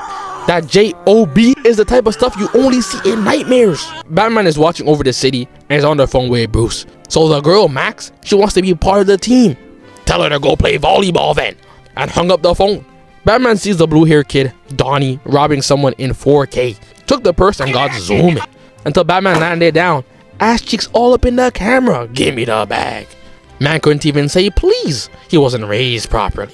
That J.O.B. is the type of stuff you only see in nightmares. Batman is watching over the city and is on the phone with Bruce. So the girl, Max, she wants to be part of the team. Tell her to go play volleyball then. And hung up the phone. Batman sees the blue-haired kid, Donnie, robbing someone in 4K. Took the purse and got zooming. Until Batman landed down. Ass cheeks all up in the camera. Give me the bag. Man couldn't even say please. He wasn't raised properly.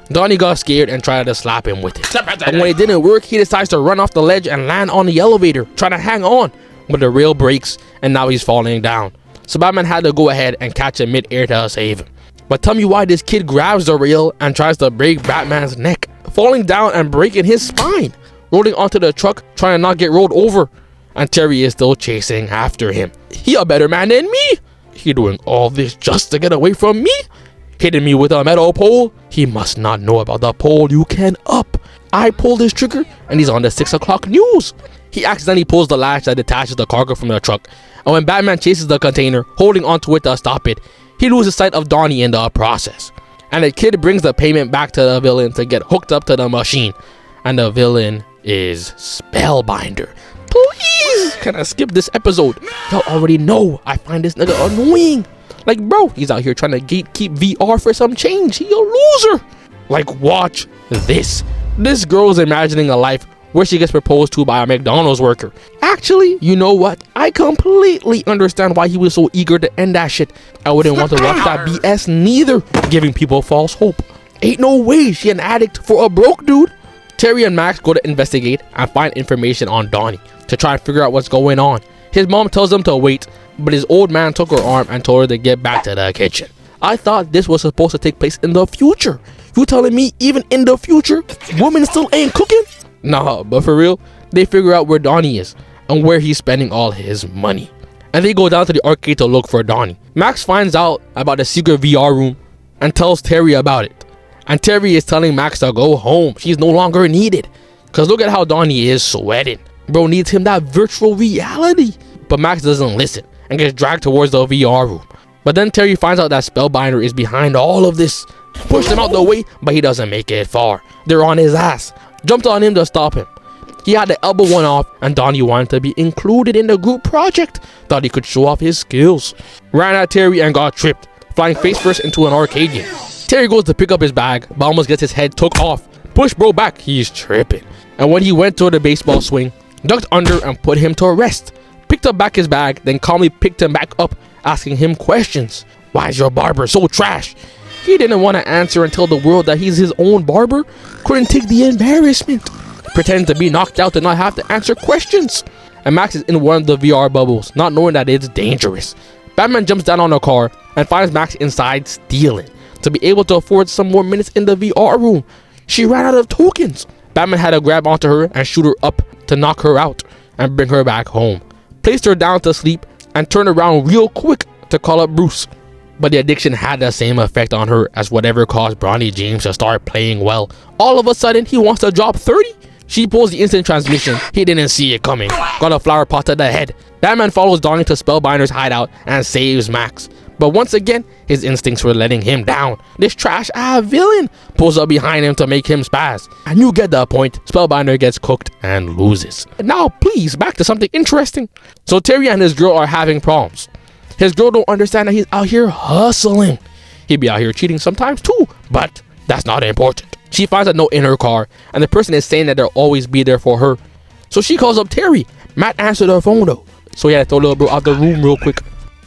Donnie got scared and tried to slap him with it. And when it didn't work, he decides to run off the ledge and land on the elevator, trying to hang on. But the rail breaks and now he's falling down. So Batman had to go ahead and catch him mid-air to save him. But tell me why this kid grabs the rail and tries to break Batman's neck, falling down and breaking his spine, rolling onto the truck, trying to not get rolled over. And Terry is still chasing after him. He a better man than me. He doing all this just to get away from me? Hitting me with a metal pole? He must not know about the pole you can up. I pulled his trigger and he's on the 6 o'clock news. He accidentally pulls the latch that detaches the cargo from the truck. And when Batman chases the container, holding onto it to stop it, he loses sight of Donnie in the process. And the kid brings the payment back to the villain to get hooked up to the machine. And the villain is Spellbinder. Please, can I skip this episode? Y'all already know I find this nigga annoying. Like, bro, he's out here trying to gatekeep VR for some change. He a loser. Like, watch this. This girl's imagining a life where she gets proposed to by a McDonald's worker. Actually, you know what? I completely understand why he was so eager to end that shit. I wouldn't want to watch that BS neither, giving people false hope. Ain't no way she an addict for a broke dude. Terry and Max go to investigate and find information on Donnie to try and figure out what's going on. His mom tells him to wait, but his old man took her arm and told her to get back to the kitchen. I thought this was supposed to take place in the future. You telling me even in the future, women still ain't cooking? Nah, but for real, they figure out where Donnie is and where he's spending all his money. And they go down to the arcade to look for Donnie. Max finds out about the secret VR room and tells Terry about it. And Terry is telling Max to go home. She's no longer needed. Cause look at how Donnie is sweating. Bro needs him that virtual reality. But Max doesn't listen and gets dragged towards the VR room. But then Terry finds out that Spellbinder is behind all of this. Pushed him out the way, but he doesn't make it far. They're on his ass. Jumped on him to stop him. He had the elbow one off and Donnie wanted to be included in the group project. Thought he could show off his skills. Ran at Terry and got tripped, flying face first into an arcade game. Terry goes to pick up his bag, but almost gets his head took off. Push bro back, he's tripping. And when he went to the baseball swing, ducked under and put him to rest. Picked up back his bag, then calmly picked him back up, asking him questions. Why is your barber so trash? He didn't want to answer until the world that he's his own barber couldn't take the embarrassment. pretending to be knocked out to not have to answer questions. And Max is in one of the VR bubbles, not knowing that it's dangerous. Batman jumps down on a car and finds Max inside stealing to be able to afford some more minutes in the VR room. She ran out of tokens. Batman had to grab onto her and shoot her up to knock her out and bring her back home. Placed her down to sleep and turned around real quick to call up Bruce. But the addiction had the same effect on her as whatever caused Bronny James to start playing well. All of a sudden, he wants to drop 30. She pulls the instant transmission. He didn't see it coming. Got a flower pot to the head. Batman follows Donnie to Spellbinder's hideout and saves Max. But once again, his instincts were letting him down. This trash-ass villain pulls up behind him to make him spaz. And you get the point. Spellbinder gets cooked and loses. Now, please, back to something interesting. So Terry and his girl are having problems. His girl don't understand that he's out here hustling. He'd be out here cheating sometimes too, but that's not important. She finds a note in her car, and the person is saying that they'll always be there for her. So she calls up Terry. Matt answered her phone though, so he had to throw little bro out the room real quick.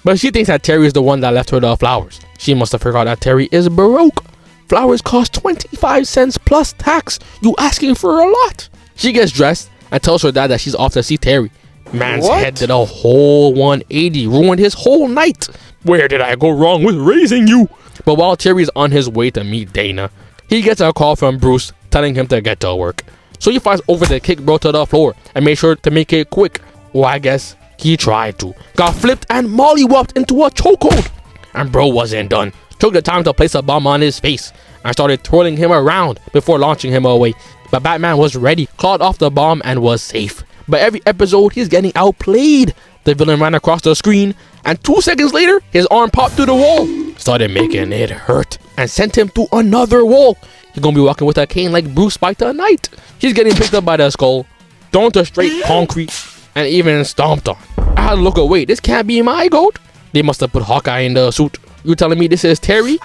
But she thinks that Terry is the one that left her the flowers. She must have forgot that Terry is broke. Flowers cost 25 cents plus tax. You asking for a lot. She gets dressed and tells her dad that she's off to see Terry. Man's head did a whole 180, ruined his whole night. Where did I go wrong with raising you? But while Terry's on his way to meet Dana, he gets a call from Bruce telling him to get to work. So he finds over to kick bro to the floor and made sure to make it quick. Well, I guess he tried to. Got flipped and mollywopped into a chokehold. And bro wasn't done. Took the time to place a bomb on his face and started twirling him around before launching him away. But Batman was ready, clawed off the bomb and was safe. But every episode, he's getting outplayed. The villain ran across the screen, and 2 seconds later, his arm popped through the wall. Started making it hurt, and sent him to another wall. He's gonna be walking with a cane like Bruce by tonight. He's getting picked up by the skull, thrown to straight concrete, and even stomped on. I had to look away. This can't be my goat. They must have put Hawkeye in the suit. You telling me this is Terry?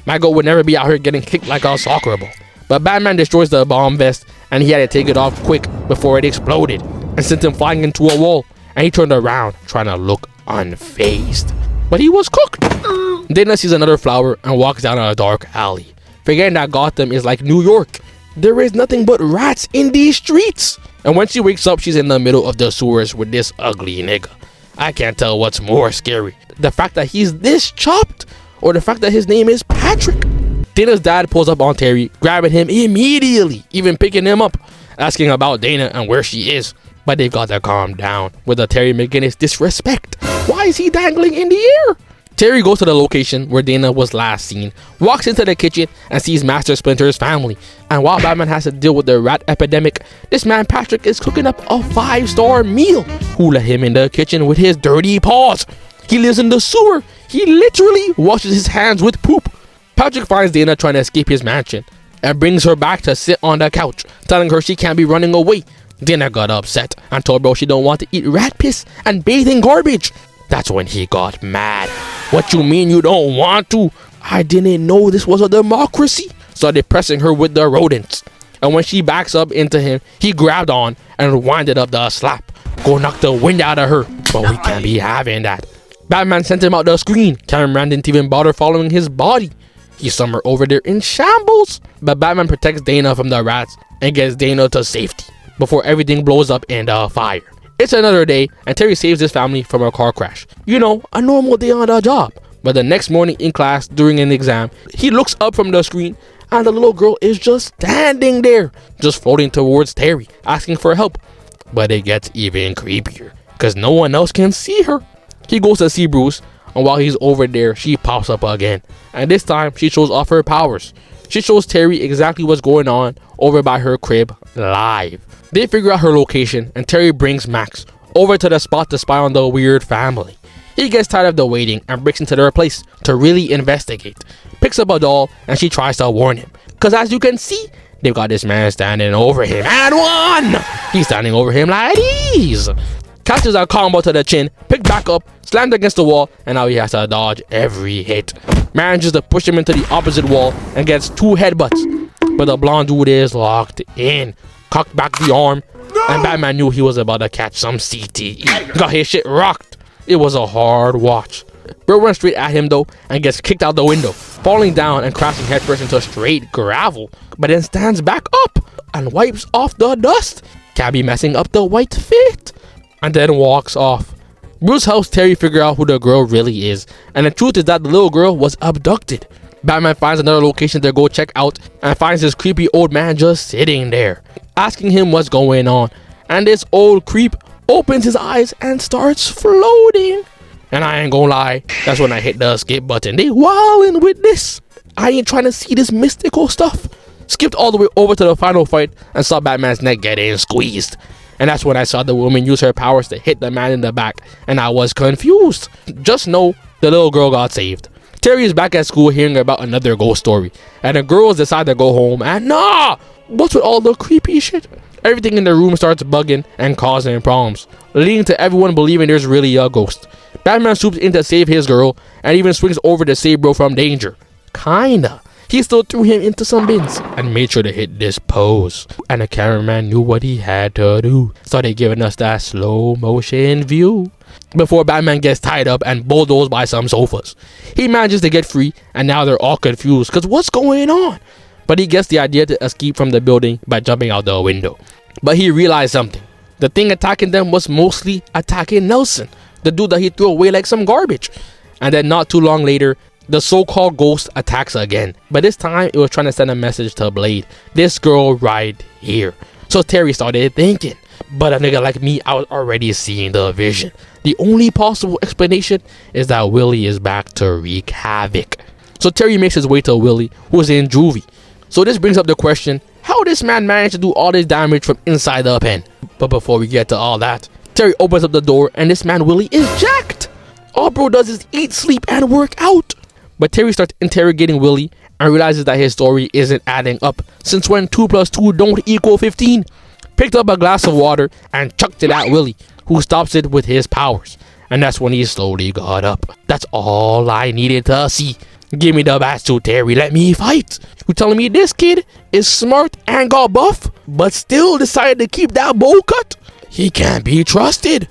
My goat would never be out here getting kicked like a soccer ball. But Batman destroys the bomb vest, and he had to take it off quick before it exploded and sent him flying into a wall. And he turned around trying to look unfazed. But he was cooked. Dana sees another flower and walks down a dark alley, forgetting that Gotham is like New York. There is nothing but rats in these streets. And when she wakes up, she's in the middle of the sewers with this ugly nigga. I can't tell what's more scary, the fact that he's this chopped or the fact that his name is Patrick. Dana's dad pulls up on Terry, grabbing him immediately, even picking him up, asking about Dana and where she is. But they've got to calm down with the Terry Mcginnis disrespect. Why is he dangling in the air? Terry goes to the location where Dana was last seen, walks into the kitchen and sees Master Splinter's family. And while Batman has to deal with the rat epidemic, this man Patrick is cooking up a 5-star meal. Who let him in the kitchen with his dirty paws? He lives in the sewer. He literally washes his hands with poop. Patrick finds Dana trying to escape his mansion and brings her back to sit on the couch, telling her she can't be running away. Dana got upset and told bro she don't want to eat rat piss and bathe in garbage. That's when he got mad. What you mean you don't want to? I didn't know this was a democracy. Started pressing her with the rodents. And when she backs up into him, he grabbed on and winded up the slap. Go knock the wind out of her. But we can't be having that. Batman sent him out the screen. Cameron didn't even bother following his body. He's somewhere over there in shambles. But Batman protects Dana from the rats and gets Dana to safety before everything blows up in the fire. It's another day and Terry saves his family from a car crash. You know, a normal day on the job. But the next morning in class during an exam, he looks up from the screen and the little girl is just standing there, just floating towards Terry, asking for help. But it gets even creepier because no one else can see her. He goes to see Bruce, and while he's over there, she pops up again. And this time, she shows off her powers. She shows Terry exactly what's going on over by her crib live. They figure out her location, and Terry brings Max over to the spot to spy on the weird family. He gets tired of the waiting and breaks into their place to really investigate. Picks up a doll, and she tries to warn him. Because as you can see, they've got this man standing over him. And one! He's standing over him like these. Catches a combo to the chin, picked back up, slammed against the wall, and now he has to dodge every hit. Manages to push him into the opposite wall and gets 2 headbutts. But the blonde dude is locked in. Cocked back the arm, and Batman knew he was about to catch some CTE. Got his shit rocked. It was a hard watch. Bro runs straight at him though and gets kicked out the window, falling down and crashing headfirst into straight gravel, but then stands back up. and wipes off the dust. Can't be messing up the white fit. And then walks off. Bruce helps Terry figure out who the girl really is, and the truth is that the little girl was abducted. Batman finds another location to go check out and finds this creepy old man just sitting there, asking him what's going on. And this old creep opens his eyes and starts floating. And I ain't gonna lie, that's when I hit the skip button. They wildin' with this. I ain't trying to see this mystical stuff. Skipped all the way over to the final fight and saw Batman's neck getting squeezed. And that's when I saw the woman use her powers to hit the man in the back, and I was confused. Just know the little girl got saved. Terry is back at school hearing about another ghost story, and the girls decide to go home, and nah! What's with all the creepy shit? Everything in the room starts bugging and causing problems, leading to everyone believing there's really a ghost. Batman swoops in to save his girl, and even swings over to save bro from danger. Kinda. He still threw him into some bins and made sure to hit this pose. And the cameraman knew what he had to do. Started giving us that slow motion view. Before Batman gets tied up and bulldozed by some sofas. He manages to get free, and now they're all confused because what's going on? But he gets the idea to escape from the building by jumping out the window. But he realized something. The thing attacking them was mostly attacking Nelson, the dude that he threw away like some garbage. And then not too long later, the so-called ghost attacks again, but this time it was trying to send a message to Blade, this girl right here. So Terry started thinking, but a nigga like me, I was already seeing the vision. The only possible explanation is that Willie is back to wreak havoc. So Terry makes his way to Willie, who is in juvie. So this brings up the question, how this man managed to do all this damage from inside the pen? But before we get to all that, Terry opens up the door and this man Willie is jacked. All bro does is eat, sleep, and work out. But Terry starts interrogating Willie and realizes that his story isn't adding up, since when 2 + 2 don't equal 15. Picked up a glass of water and chucked it at Willie, who stops it with his powers. And that's when he slowly got up. That's all I needed to see. Give me the bat suit, Terry, let me fight. You telling me this kid is smart and got buff, but still decided to keep that bowl cut? He can't be trusted.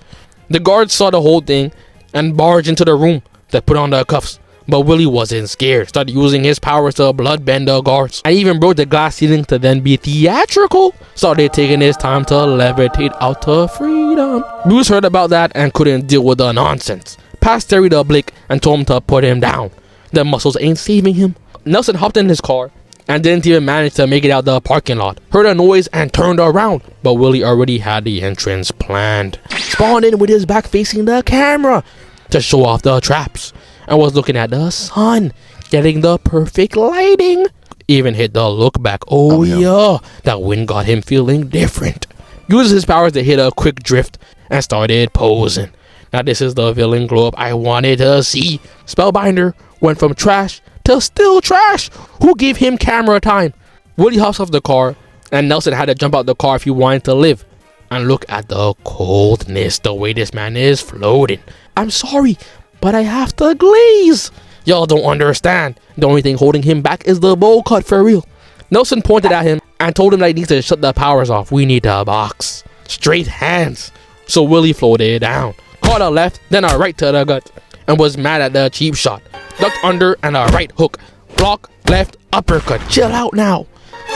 The guards saw the whole thing and barged into the room to put on the cuffs. But Willie wasn't scared, started using his powers to bloodbend the guards, and even broke the glass ceiling to then be theatrical. Started taking his time to levitate out to freedom. Bruce heard about that and couldn't deal with the nonsense. Passed Terry the blick and told him to put him down. The muscles ain't saving him. Nelson hopped in his car and didn't even manage to make it out the parking lot. Heard a noise and turned around, but Willie already had the entrance planned. Spawned in with his back facing the camera to show off the traps. And was looking at the sun, getting the perfect lighting. Even hit the look back. Oh yeah, that wind got him feeling different. Uses his powers to hit a quick drift and started posing. Now this is the villain glow up I wanted to see. Spellbinder went from trash to still trash. Who gave him camera time? Willie hops off the car and Nelson had to jump out the car if he wanted to live. And look at the coldness, the way this man is floating. I'm sorry, but I have to glaze. Y'all don't understand. The only thing holding him back is the bowl cut for real. Nelson pointed at him and told him that he needs to shut the powers off. We need to box. Straight hands. So Willie floated down. Caught a left, then a right to the gut. And was mad at the cheap shot. Ducked under and a right hook. Block, left, uppercut. Chill out now.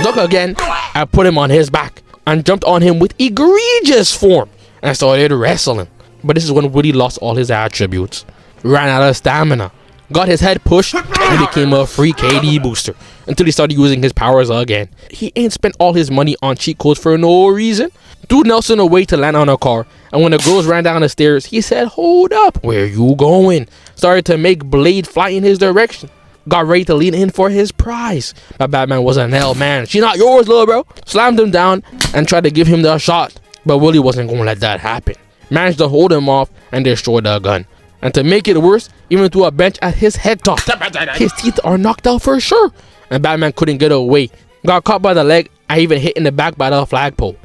Duck again and put him on his back. And jumped on him with egregious form. And started wrestling. But this is when Willie lost all his attributes. Ran out of stamina, got his head pushed, and became a free KD booster until he started using his powers again. He ain't spent all his money on cheat codes for no reason. Threw Nelson away to land on a car, and when the girls ran down the stairs, he said, hold up, where you going? Started to make Blade fly in his direction. Got ready to lean in for his prize. But Batman was an L man. She not yours, little bro. Slammed him down and tried to give him the shot, but Willie wasn't gonna let that happen. Managed to hold him off and destroy the gun. And to make it worse, even threw a bench at his head top. His teeth are knocked out for sure. And Batman couldn't get away. Got caught by the leg and even hit in the back by the flagpole.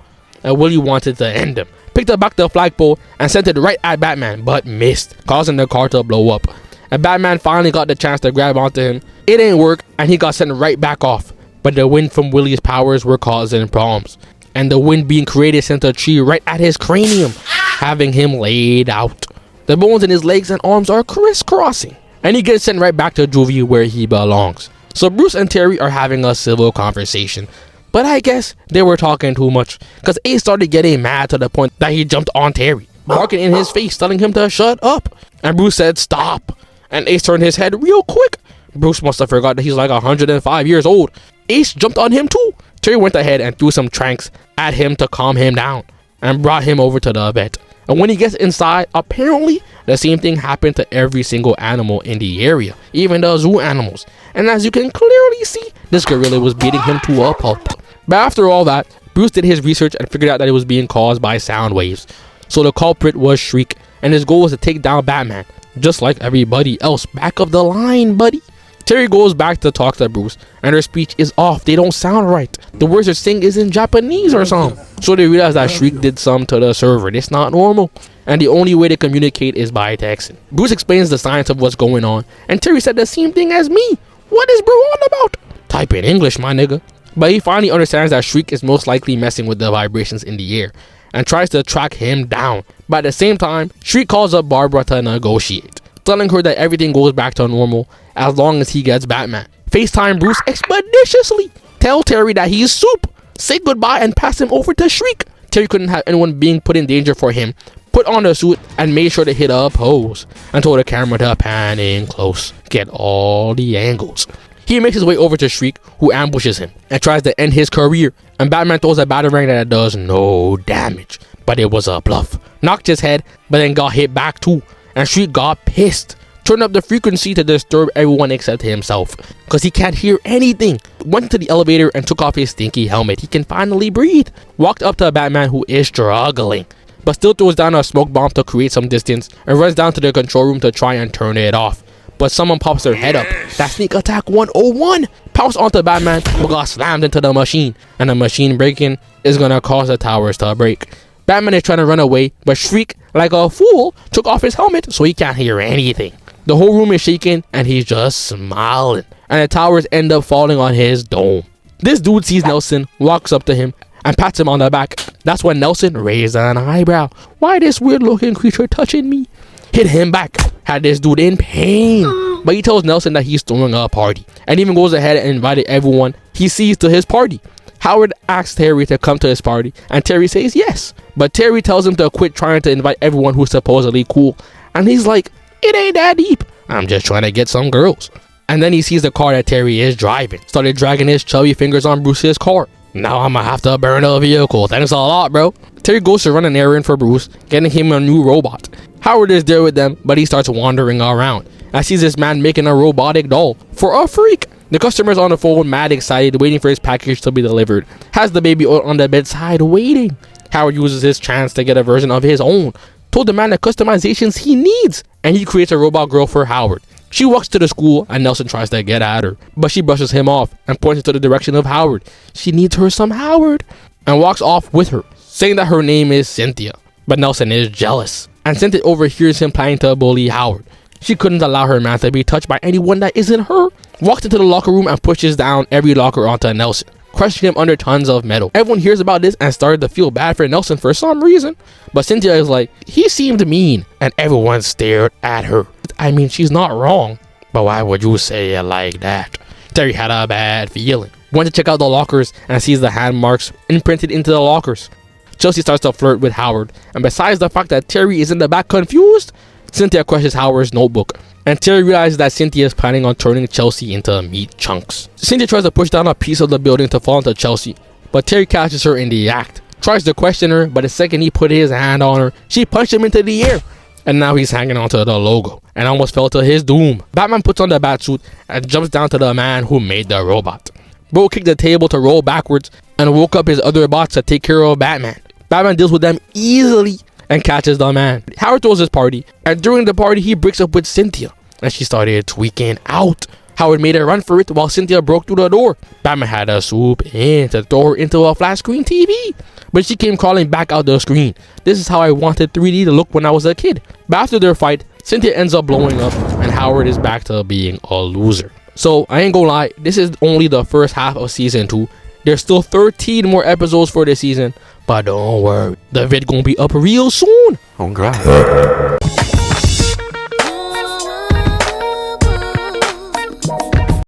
And Willie wanted to end him. Picked up back the flagpole and sent it right at Batman, but missed, causing the car to blow up. And Batman finally got the chance to grab onto him. It didn't work and he got sent right back off. But the wind from Willie's powers were causing problems. And the wind being created sent a tree right at his cranium, having him laid out. The bones in his legs and arms are crisscrossing. And he gets sent right back to juvie where he belongs. So Bruce and Terry are having a civil conversation. But I guess they were talking too much, because Ace started getting mad to the point that he jumped on Terry, barking in his face, telling him to shut up. And Bruce said stop, and Ace turned his head real quick. Bruce must have forgot that he's like 105 years old. Ace jumped on him too. Terry went ahead and threw some tranks at him to calm him down, and brought him over to the vet. And when he gets inside, apparently the same thing happened to every single animal in the area, even the zoo animals. And as you can clearly see, this gorilla was beating him to a pulp. But after all that, Bruce did his research and figured out that it was being caused by sound waves. So the culprit was Shriek, and his goal was to take down Batman, just like everybody else. Back of the line, buddy. Terry goes back to talk to Bruce, and her speech is off. They don't sound right. The words they're saying is in Japanese or something. So they realize that Shriek did something to the server. It's not normal. And the only way to communicate is by texting. Bruce explains the science of what's going on, and Terry said the same thing as me. What is Bro on about? Type in English, my nigga. But he finally understands that Shriek is most likely messing with the vibrations in the air, and tries to track him down. But at the same time, Shriek calls up Barbara to negotiate, telling her that everything goes back to normal as long as he gets Batman. FaceTime Bruce expeditiously. Tell Terry that he's soup. Say goodbye and pass him over to Shriek. Terry couldn't have anyone being put in danger for him. Put on the suit and made sure to hit a pose and told the camera to pan in close. Get all the angles. He makes his way over to Shriek, who ambushes him and tries to end his career. And Batman throws a batarang that does no damage, but it was a bluff. Knocked his head, but then got hit back too. And Shriek got pissed. Turned up the frequency to disturb everyone except himself, because he can't hear anything. Went to the elevator and took off his stinky helmet. He can finally breathe. Walked up to Batman, who is struggling, but still throws down a smoke bomb to create some distance and runs down to the control room to try and turn it off. But someone pops their head up. That sneak attack 101 pounced onto Batman, but got slammed into the machine. And the machine breaking is gonna cause the towers to break. Batman is trying to run away, but Shriek, like a fool, took off his helmet so he can't hear anything. The whole room is shaking and he's just smiling. And the towers end up falling on his dome. This dude sees Nelson, walks up to him, and pats him on the back. That's when Nelson raised an eyebrow. Why this weird looking creature touching me? Hit him back. Had this dude in pain. But he tells Nelson that he's throwing a party, and even goes ahead and invited everyone he sees to his party. Howard asks Terry to come to his party, and Terry says yes. But Terry tells him to quit trying to invite everyone who's supposedly cool. And he's like, it ain't that deep. I'm just trying to get some girls. And then he sees the car that Terry is driving. Started dragging his chubby fingers on Bruce's car. Now I'm gonna have to burn a vehicle. Thanks a lot, bro. Terry goes to run an errand for Bruce, getting him a new robot. Howard is there with them, but he starts wandering around and sees this man making a robotic doll for a freak. The customer's on the phone, mad excited, waiting for his package to be delivered. Has the baby on the bedside waiting. Howard uses his chance to get a version of his own. Told the man the customizations he needs, and he creates a robot girl for Howard. She walks to the school and Nelson tries to get at her, but she brushes him off and points to the direction of Howard. She needs her some Howard, and walks off with her, saying that her name is Cynthia. But Nelson is jealous, and Cynthia overhears him planning to bully Howard. She couldn't allow her man to be touched by anyone that isn't her. Walks into the locker room and pushes down every locker onto Nelson, crushing him under tons of metal. Everyone hears about this and started to feel bad for Nelson for some reason. But Cynthia is like, he seemed mean, and everyone stared at her. I mean, she's not wrong, but why would you say it like that? Terry had a bad feeling. Went to check out the lockers and sees the hand marks imprinted into the lockers. Chelsea starts to flirt with Howard, and besides the fact that Terry is in the back confused, Cynthia questions Howard's notebook, and Terry realizes that Cynthia is planning on turning Chelsea into meat chunks. Cynthia tries to push down a piece of the building to fall into Chelsea, but Terry catches her in the act. Tries to question her, but the second he put his hand on her, she punched him into the air. And now he's hanging onto the logo and almost fell to his doom. Batman puts on the batsuit and jumps down to the man who made the robot. Bro kicked the table to roll backwards and woke up his other bots to take care of Batman. Batman deals with them easily and catches the man. Howard throws his party, and during the party he breaks up with Cynthia and she started tweaking out. Howard made a run for it while Cynthia broke through the door. Batman had to swoop in to throw her into a flat screen TV, but she came crawling back out the screen. This is how I wanted 3D to look when I was a kid. But after their fight, Cynthia ends up blowing up and Howard is back to being a loser. So I ain't gonna lie, this is only the first half of season 2. There's still 13 more episodes for this season, but don't worry, the vid gonna be up real soon. Oh God.